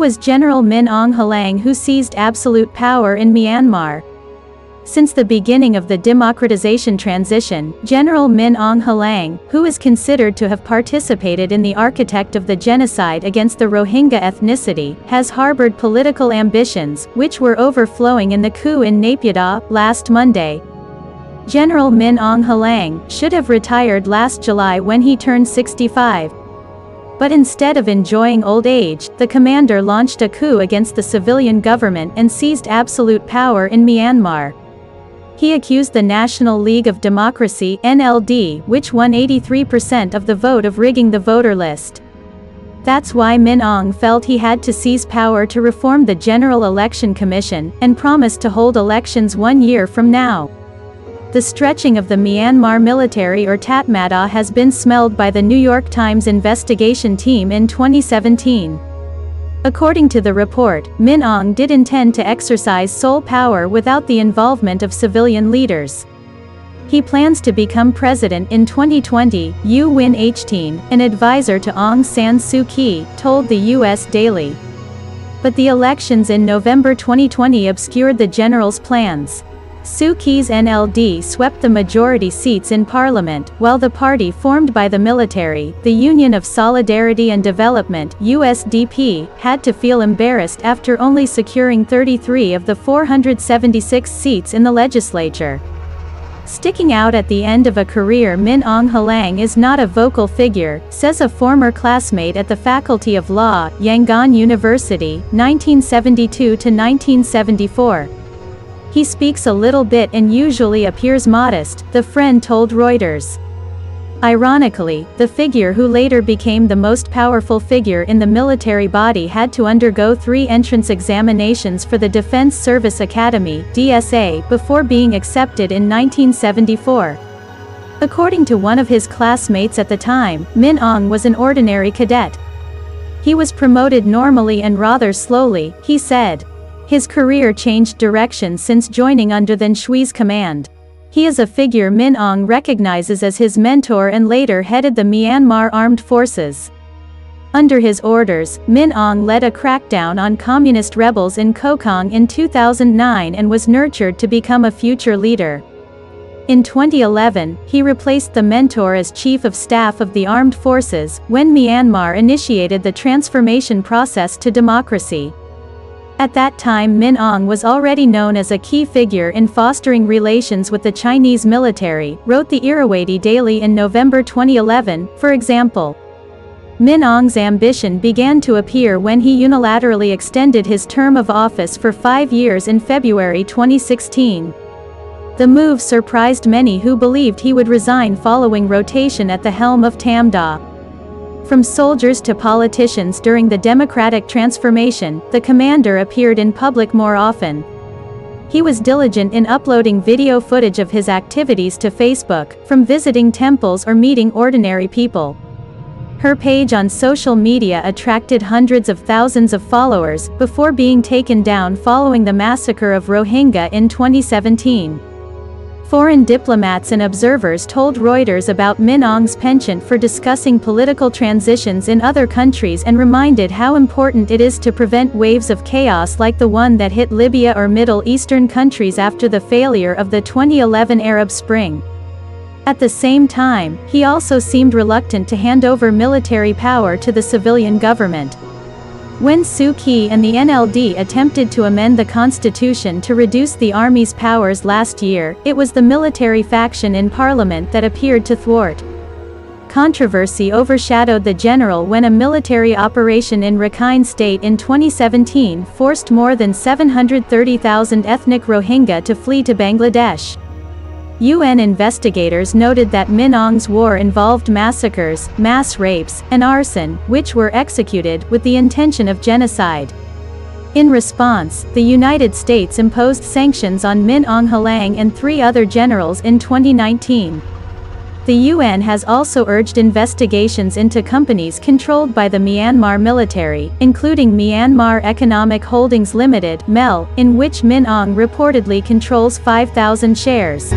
was General Min Aung Hlaing, who seized absolute power in Myanmar. Since the beginning of the democratization transition, General Min Aung Hlaing, who is considered to have participated in the architect of the genocide against the Rohingya ethnicity, has harbored political ambitions, which were overflowing in the coup in Naypyidaw last Monday. General Min Aung Hlaing should have retired last July when he turned 65. But instead of enjoying old age, the commander launched a coup against the civilian government and seized absolute power in Myanmar. He accused the National League of Democracy (NLD), which won 83% of the vote, of rigging the voter list. That's why Min Aung felt he had to seize power to reform the General Election Commission, and promised to hold elections 1 year from now. The stretching of the Myanmar military, or Tatmadaw, has been smelled by the New York Times investigation team in 2017. According to the report, Min Aung did intend to exercise sole power without the involvement of civilian leaders. He plans to become president in 2020, U Win Hnin, an advisor to Aung San Suu Kyi, told the U.S. Daily. But the elections in November 2020 obscured the general's plans. Suu Kyi's NLD swept the majority seats in parliament, while the party formed by the military, the Union of Solidarity and Development (USDP), had to feel embarrassed after only securing 33 of the 476 seats in the legislature. Sticking out at the end of a career, Min Aung Hlaing is not a vocal figure, says a former classmate at the Faculty of Law, Yangon University, 1972 to 1974. He speaks a little bit and usually appears modest, the friend told Reuters. Ironically, the figure who later became the most powerful figure in the military body had to undergo 3 entrance examinations for the Defense Service Academy (DSA) before being accepted in 1974. According to one of his classmates at the time, Min Aung was an ordinary cadet. He was promoted normally and rather slowly, he said. His career changed direction since joining under Than Shui's command. He is a figure Min Aung recognizes as his mentor and later headed the Myanmar Armed Forces. Under his orders, Min Aung led a crackdown on communist rebels in Kokang in 2009 and was nurtured to become a future leader. In 2011, he replaced the mentor as Chief of Staff of the Armed Forces, when Myanmar initiated the transformation process to democracy. At that time, Min Aung was already known as a key figure in fostering relations with the Chinese military, wrote the Irrawaddy Daily in November 2011. For example, Min Aung's ambition began to appear when he unilaterally extended his term of office for 5 years in February 2016. The move surprised many who believed he would resign following rotation at the helm of Tatmadaw. From soldiers to politicians during the democratic transformation, the commander appeared in public more often. He was diligent in uploading video footage of his activities to Facebook, from visiting temples or meeting ordinary people. Her page on social media attracted hundreds of thousands of followers, before being taken down following the massacre of Rohingya in 2017. Foreign diplomats and observers told Reuters about Min Aung's penchant for discussing political transitions in other countries and reminded how important it is to prevent waves of chaos like the one that hit Libya or Middle Eastern countries after the failure of the 2011 Arab Spring. At the same time, he also seemed reluctant to hand over military power to the civilian government. When Suu Kyi and the NLD attempted to amend the constitution to reduce the army's powers last year, it was the military faction in parliament that appeared to thwart. Controversy overshadowed the general when a military operation in Rakhine State in 2017 forced more than 730,000 ethnic Rohingya to flee to Bangladesh. UN investigators noted that Min Aung's war involved massacres, mass rapes, and arson, which were executed with the intention of genocide. In response, the United States imposed sanctions on Min Aung Hlaing and 3 other generals in 2019. The UN has also urged investigations into companies controlled by the Myanmar military, including Myanmar Economic Holdings Limited (MEL), in which Min Aung reportedly controls 5,000 shares.